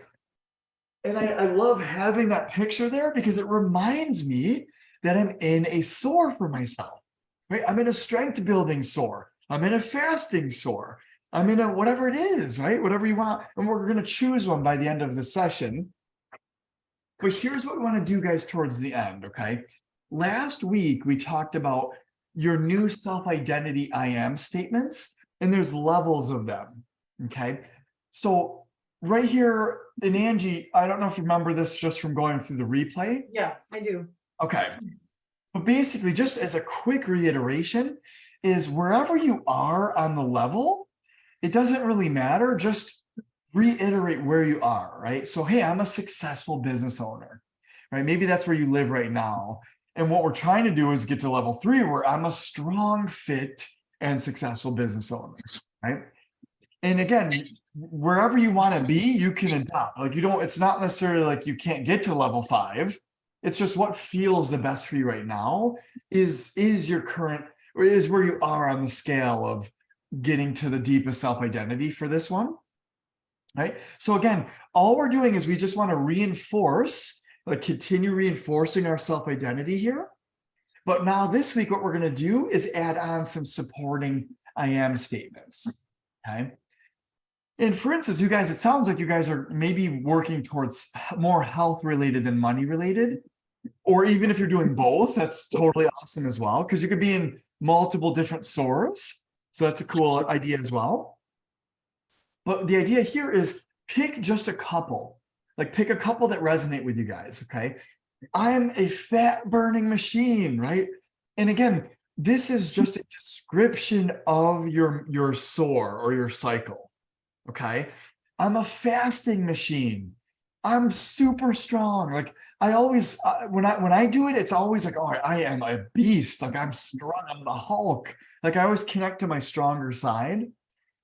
And I love having that picture there because it reminds me that I'm in a sore for myself, right? I'm in a strength building sore. I'm in a fasting sore. I'm in a whatever it is, right? Whatever you want. And we're going to choose one by the end of the session. But here's what we want to do, guys, towards the end, okay? Last week, we talked about your new self-identity I am statements, and there's levels of them, okay? So right here, and Angie, I don't know if you remember this just from going through the replay. Yeah, I do. Okay. But basically, just as a quick reiteration, is wherever you are on the level, it doesn't really matter. Just reiterate where you are, right? So, hey, I'm a successful business owner, right? Maybe that's where you live right now. And what we're trying to do is get to level 3, where I'm a strong, fit, and successful business owner, right? And again, wherever you want to be, you can adopt. Like, it's not necessarily like you can't get to level 5. It's just what feels the best for you right now is your current, or is where you are on the scale of getting to the deepest self-identity for this one, right? So again, all we're doing is we just want to reinforce, like continue reinforcing our self-identity here. But now this week, what we're going to do is add on some supporting I am statements, okay? And for instance, you guys, it sounds like you guys are maybe working towards more health related than money related, or even if you're doing both, that's totally awesome as well, because you could be in multiple different sores. So that's a cool idea as well. But the idea here is pick just a couple, like pick a couple that resonate with you guys, okay? I'm a fat burning machine, right? And again, this is just a description of your sore or your cycle, okay? I'm a fasting machine. I'm super strong. Like I always, when I do it, it's always like, oh, I am a beast. Like I'm strong. I'm the Hulk. Like I always connect to my stronger side.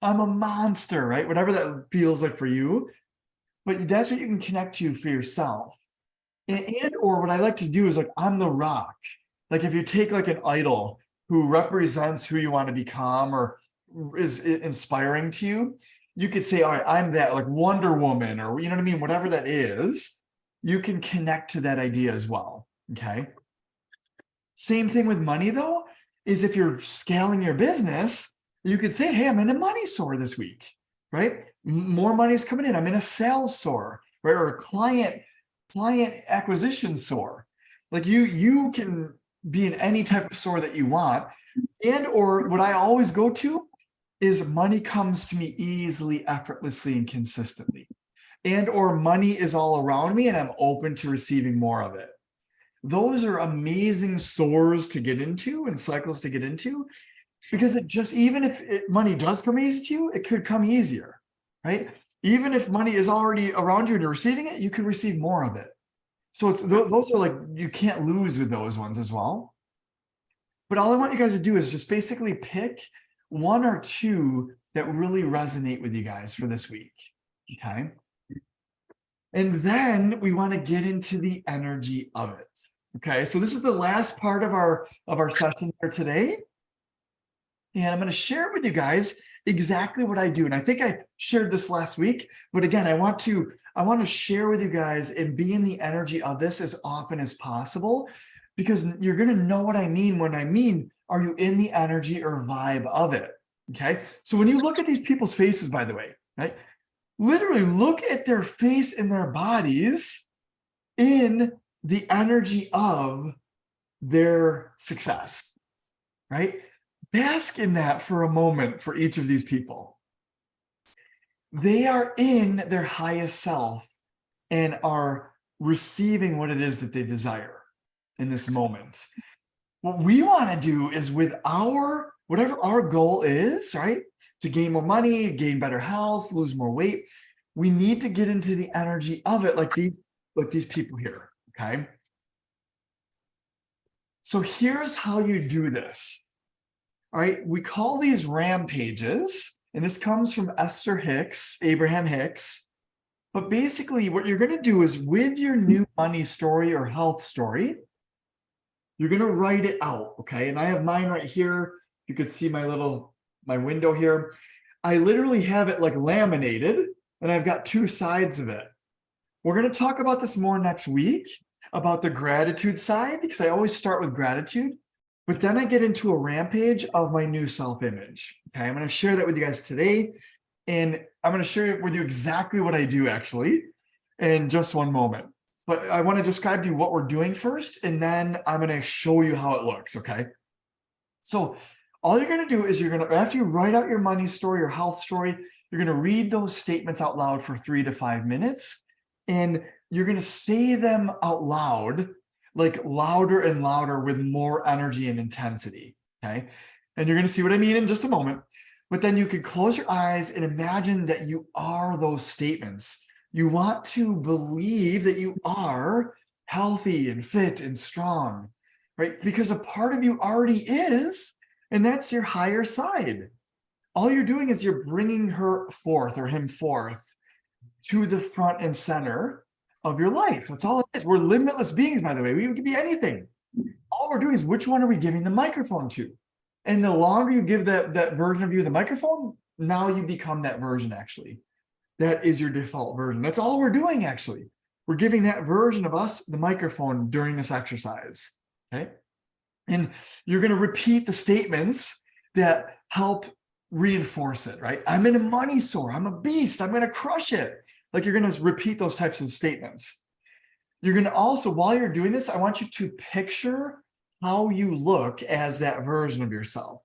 I'm a monster, right? Whatever that feels like for you, but that's what you can connect to for yourself. And or what I like to do is like, I'm the rock. Like if you take like an idol who represents who you want to become or is inspiring to you, you could say, all right, I'm that, like Wonder Woman, or you know what I mean, whatever that is, you can connect to that idea as well. Okay. Same thing with money though, is if you're scaling your business, you could say, hey, I'm in a money soar this week, right? More money is coming in. I'm in a sales soar, right? Or a client acquisition soar. Like you can be in any type of soar that you want. And or what I always go to is money comes to me easily, effortlessly, and consistently. And or money is all around me and I'm open to receiving more of it. Those are amazing soars to get into and cycles to get into, because it just, even if money does come easy to you, it could come easier, right? Even if money is already around you and you're receiving it, you could receive more of it. So it's those are like, you can't lose with those ones as well. But all I want you guys to do is just basically pick one or two that really resonate with you guys for this week. Okay. And then we want to get into the energy of it. Okay. So this is the last part of our session here today. And I'm going to share with you guys exactly what I do. And I think I shared this last week, but again, I want to share with you guys and be in the energy of this as often as possible, because you're going to know what I mean when I mean, are you in the energy or vibe of it? Okay. So when you look at these people's faces, by the way, right? Literally look at their face and their bodies in the energy of their success, right? Bask in that for a moment for each of these people. They are in their highest self and are receiving what it is that they desire in this moment. What we want to do is with whatever our goal is, right? To gain more money, gain better health, lose more weight, we need to get into the energy of it like these people here, okay? So here's how you do this. All right, we call these rampages, and this comes from Abraham Hicks. But basically what you're going to do is with your new money story or health story, you're going to write it out, okay? And I have mine right here. You could see my window here. I literally have it like laminated, and I've got two sides of it. We're going to talk about this more next week, about the gratitude side, because I always start with gratitude. But then I get into a rampage of my new self-image. Okay, I'm going to share that with you guys today. And I'm going to share with you exactly what I do actually in just one moment. But I want to describe to you what we're doing first, and then I'm going to show you how it looks, okay? So all you're going to do is after you write out your money story or health story, you're going to read those statements out loud for 3 to 5 minutes. And you're going to say them out loud, like louder and louder with more energy and intensity, okay? And you're going to see what I mean in just a moment. But then you can close your eyes and imagine that you are those statements. You want to believe that you are healthy and fit and strong, right? Because a part of you already is, and that's your higher side. All you're doing is you're bringing her forth or him forth to the front and center of your life. That's all it is. We're limitless beings, by the way. We could be anything. All we're doing is, which one are we giving the microphone to? And the longer you give that version of you the microphone, now you become that version actually. That is your default version. That's all we're doing actually. We're giving that version of us the microphone during this exercise, okay? And you're going to repeat the statements that help reinforce it, right? I'm in a money soar. I'm a beast. I'm going to crush it. Like you're going to repeat those types of statements. You're going to also, while you're doing this, I want you to picture how you look as that version of yourself.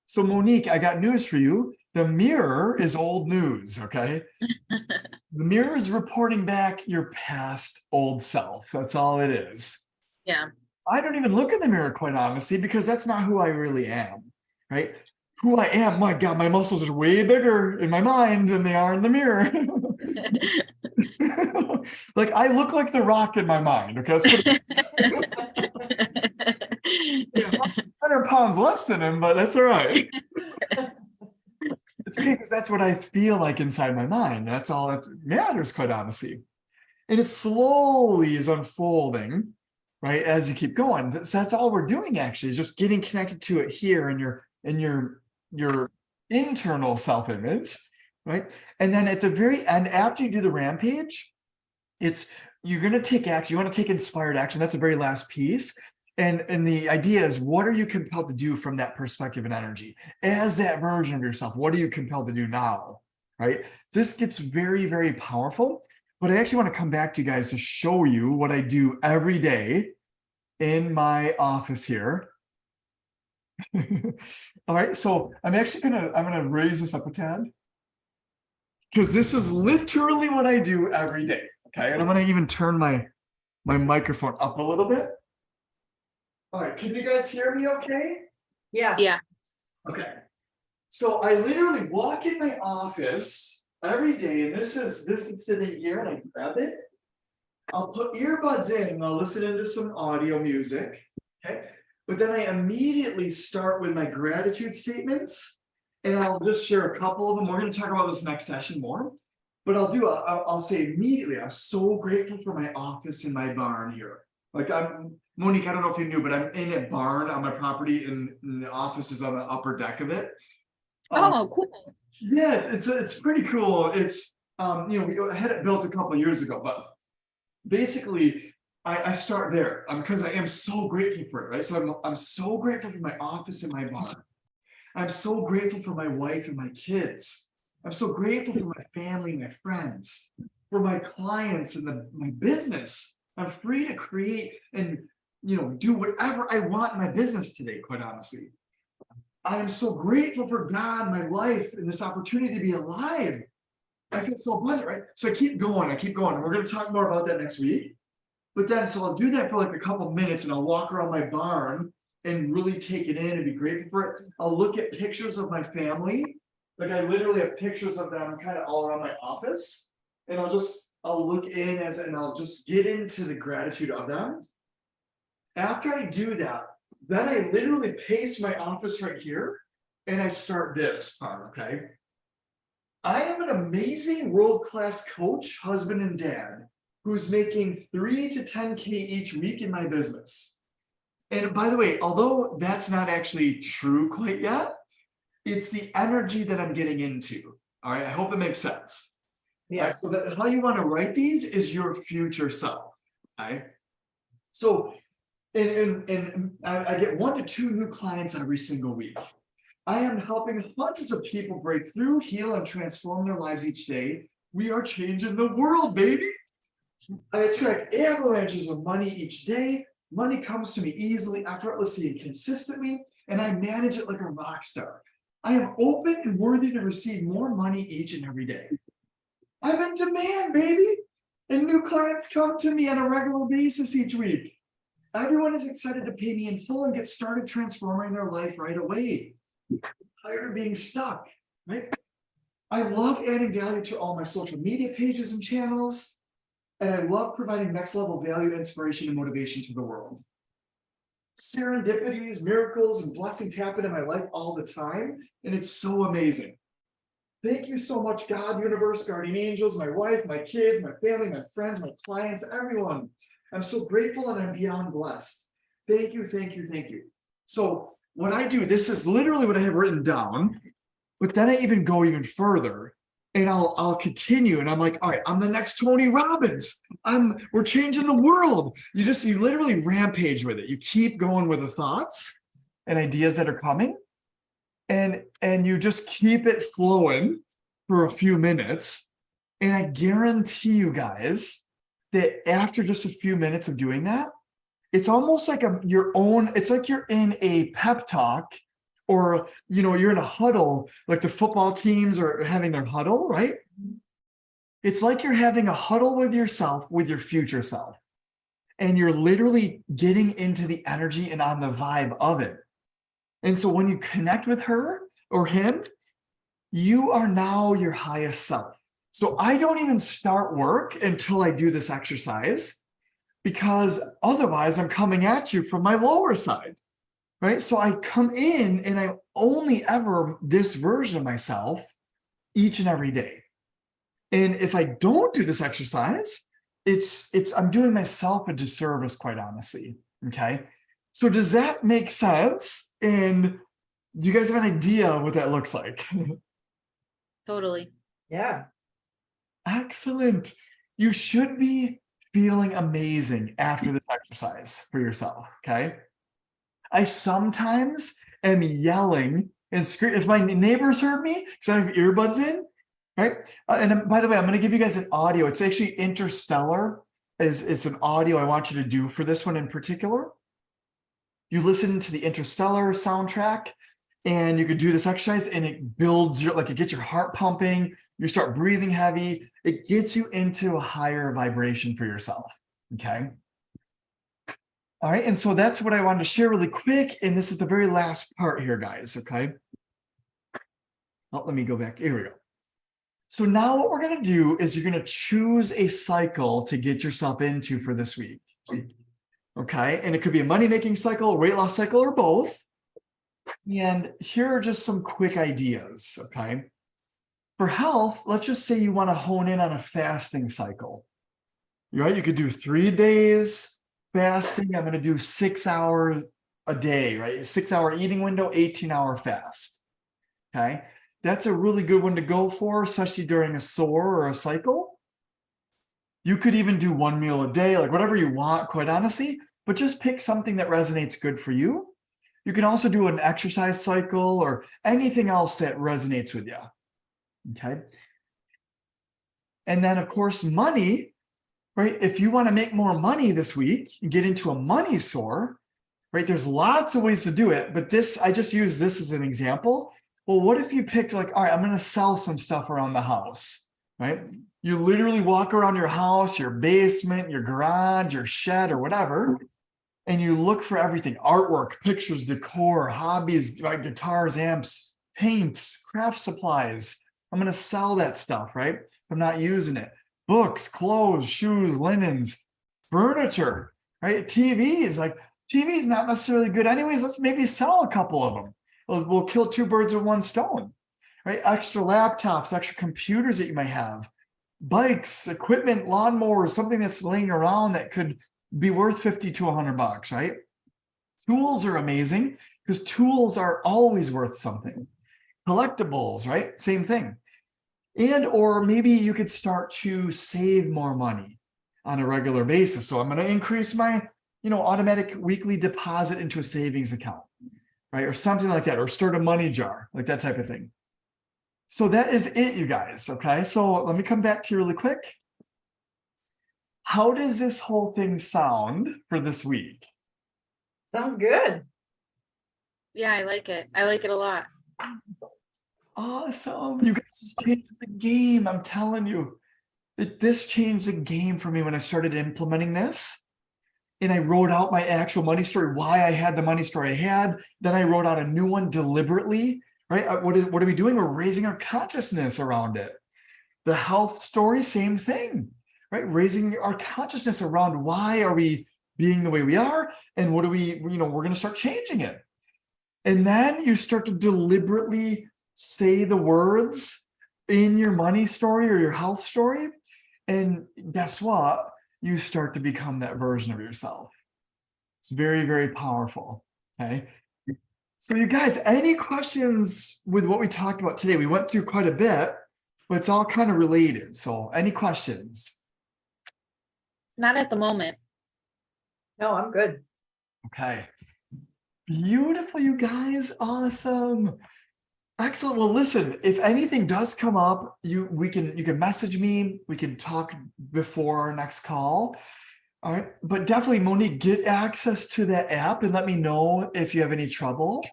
So Monique, I got news for you. The mirror is old news, okay? The mirror is reporting back your past old self. That's all it is. Yeah. I don't even look in the mirror, quite honestly, because that's not who I really am, right? Who I am, my God, my muscles are way bigger in my mind than they are in the mirror. Like I look like the Rock in my mind, okay? Let's put it 100 pounds less than him, but that's all right. It's okay, because that's what I feel like inside my mind. That's all that matters, quite honestly. And it slowly is unfolding right? As you keep going. So that's all we're doing actually, is just getting connected to it here in your internal self-image, right? And then at the very end, after you do the rampage, you're going to take action. You want to take inspired action. That's the very last piece. And the idea is, what are you compelled to do from that perspective and energy? As that version of yourself, what are you compelled to do now? Right? This gets very, very powerful. But I actually want to come back to you guys to show you what I do every day in my office here. All right, so I'm gonna raise this up a tad, because this is literally what I do every day. Okay, and I'm gonna even turn my microphone up a little bit. All right, can you guys hear me okay? Yeah. Yeah. Okay. So I literally walk in my office every day, and this is sitting here, and I grab it. I'll put earbuds in and I'll listen into some audio music. Okay. But then I immediately start with my gratitude statements, and I'll just share a couple of them. We're going to talk about this next session more, but I'll say immediately, I'm so grateful for my office in my barn here. Like Monique, I don't know if you knew, but I'm in a barn on my property, and the office is on the upper deck of it. Oh, cool. Yeah, it's pretty cool. It's I had it built a couple of years ago, but basically I start there because I am so grateful for it, right? So I'm so grateful for my office and my barn. I'm so grateful for my wife and my kids. I'm so grateful for my family, my friends, for my clients and my business. I'm free to create and do whatever I want in my business today, quite honestly. I'm so grateful for God, my life, and this opportunity to be alive. I feel so abundant, right? So I keep going. And we're going to talk more about that next week. But then, so I'll do that for like a couple minutes, and I'll walk around my barn and really take it in and be grateful for it. I'll look at pictures of my family. Like I literally have pictures of them kind of all around my office. And I'll look in and I'll just get into the gratitude of them. After I do that, then I literally pace my office right here, and I start this part, okay? I am an amazing world-class coach, husband, and dad who's making 3 to 10K each week in my business. And by the way, although that's not actually true quite yet, it's the energy that I'm getting into. All right, I hope it makes sense. Yeah. Right, so that how you want to write these is your future self. Okay. So, and I get 1 to 2 new clients every single week. I am helping hundreds of people break through, heal, and transform their lives each day. We are changing the world, baby. I attract avalanches of money each day. Money comes to me easily, effortlessly, and consistently, and I manage it like a rock star. I am open and worthy to receive more money each and every day. I'm in demand, baby, and new clients come to me on a regular basis each week. Everyone is excited to pay me in full and get started transforming their life right away. I'm tired of being stuck, right? I love adding value to all my social media pages and channels, and I love providing next level value, inspiration, and motivation to the world. Serendipities, miracles, and blessings happen in my life all the time, and it's so amazing. Thank you so much, God, universe, guardian angels, my wife, my kids, my family, my friends, my clients, everyone. I'm so grateful, and I'm beyond blessed. Thank you, thank you, thank you. So what I do, this is literally what I have written down, but then I even go even further, and I'll continue, and I'm like, all right, I'm the next Tony Robbins. We're changing the world. You literally rampage with it. You keep going with the thoughts and ideas that are coming, and you just keep it flowing for a few minutes. And I guarantee you guys that after just a few minutes of doing that, it's almost like it's like you're in a pep talk, or you're in a huddle, like the football teams are having their huddle, right? It's like you're having a huddle with yourself, with your future self, and you're literally getting into the energy and on the vibe of it. And so when you connect with her or him, you are now your highest self. So I don't even start work until I do this exercise, because otherwise I'm coming at you from my lower side, right? So I come in and I only ever this version of myself each and every day. And if I don't do this exercise, I'm doing myself a disservice, quite honestly. Okay. So does that make sense? And do you guys have an idea what that looks like? Totally. Yeah. Excellent. You should be feeling amazing after this exercise for yourself. Okay. I sometimes am yelling and scream if my neighbors heard me because I have earbuds in, right? And by the way, I'm going to give you guys an audio. It's actually Interstellar. Is an audio I want you to do for this one in particular. You listen to the Interstellar soundtrack, and you could do this exercise, and it builds your, like, it gets your heart pumping. You start breathing heavy. It gets you into a higher vibration for yourself. Okay. All right, and so that's what I wanted to share really quick, and this is the very last part here, guys, okay? Oh, let me go back, here we go. So now what we're gonna do is you're gonna choose a cycle to get yourself into for this week, okay? And it could be a money-making cycle, a weight loss cycle, or both. And here are just some quick ideas, okay? For health, let's just say you wanna hone in on a fasting cycle. Right, you could do 3 days, fasting. I'm going to do 6 hours a day, right? 6-hour eating window, 18-hour fast. Okay. That's a really good one to go for, especially during a sore or a cycle. You could even do 1 meal a day, like whatever you want, quite honestly, but just pick something that resonates good for you. You can also do an exercise cycle or anything else that resonates with you. Okay. And then, of course, money. Right? If you want to make more money this week and get into a money soar, right? There's lots of ways to do it, but I just use this as an example. Well, what if you picked like, all right, I'm going to sell some stuff around the house, right? You literally walk around your house, your basement, your garage, your shed, or whatever, and you look for everything: artwork, pictures, decor, hobbies, like guitars, amps, paints, craft supplies. I'm going to sell that stuff, right? I'm not using it. Books, clothes, shoes, linens, furniture, right? TVs, like TV's not necessarily good anyways. Let's maybe sell a couple of them. We'll kill 2 birds with 1 stone, right? Extra laptops, extra computers that you might have, bikes, equipment, lawnmowers, something that's laying around that could be worth 50 to $100, right? Tools are amazing because tools are always worth something. Collectibles, right? Same thing. And or maybe you could start to save more money on a regular basis. So I'm going to increase my, automatic weekly deposit into a savings account, right? Or something like that, or start a money jar, like that type of thing. So that is it, you guys. Okay. So let me come back to you really quick. How does this whole thing sound for this week? Sounds good. Yeah, I like it. I like it a lot. Awesome. You guys just changed the game. I'm telling you. This changed the game for me when I started implementing this. And I wrote out my actual money story, why I had the money story I had. Then I wrote out a new one deliberately, right? What are we doing? We're raising our consciousness around it. The health story, same thing, right? Raising our consciousness around why are we being the way we are, and what do we, we're going to start changing it. And then you start to deliberately say the words in your money story or your health story. And guess what? You start to become that version of yourself. It's very, very powerful. Okay. So you guys, any questions with what we talked about today? We went through quite a bit, but it's all kind of related. So any questions? Not at the moment. No, I'm good. Okay. Beautiful, you guys. Awesome. Excellent. Well, listen, if anything does come up, you can message me. We can talk before our next call. All right. But definitely, Monique, get access to that app and let me know if you have any trouble.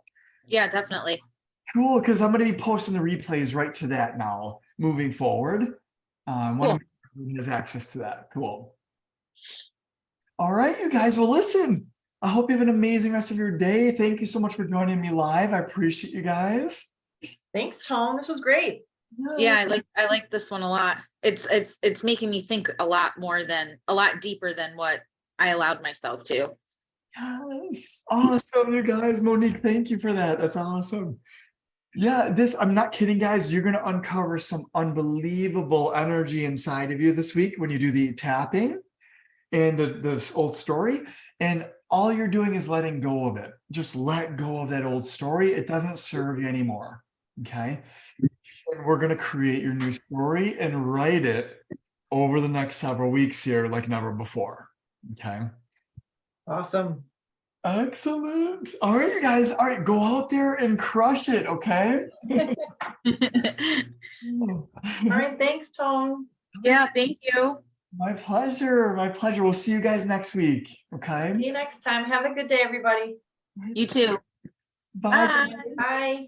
Yeah, definitely. Cool, because I'm going to be posting the replays right to that now, moving forward. One Cool. of my has access to that. Cool. All right, you guys. Well, listen, I hope you have an amazing rest of your day. Thank you so much for joining me live. I appreciate you guys. Thanks, Tone. This was great. Yeah, I like this one a lot. It's making me think a lot deeper than what I allowed myself to. Yes. Awesome, you guys. Monique, thank you for that. That's awesome. Yeah, I'm not kidding, guys. You're going to uncover some unbelievable energy inside of you this week when you do the tapping. and this old story, and all you're doing is letting go of it. Just let go of that old story. It doesn't serve you anymore. Okay. And we're going to create your new story and write it over the next several weeks here like never before. Okay. Awesome. Excellent. All right, you guys. All right, go out there and crush it. Okay. All right, thanks, Tom. Yeah, thank you. My pleasure. My pleasure. We'll see you guys next week. Okay. See you next time. Have a good day, everybody. You too. Bye. Bye. guys. Bye.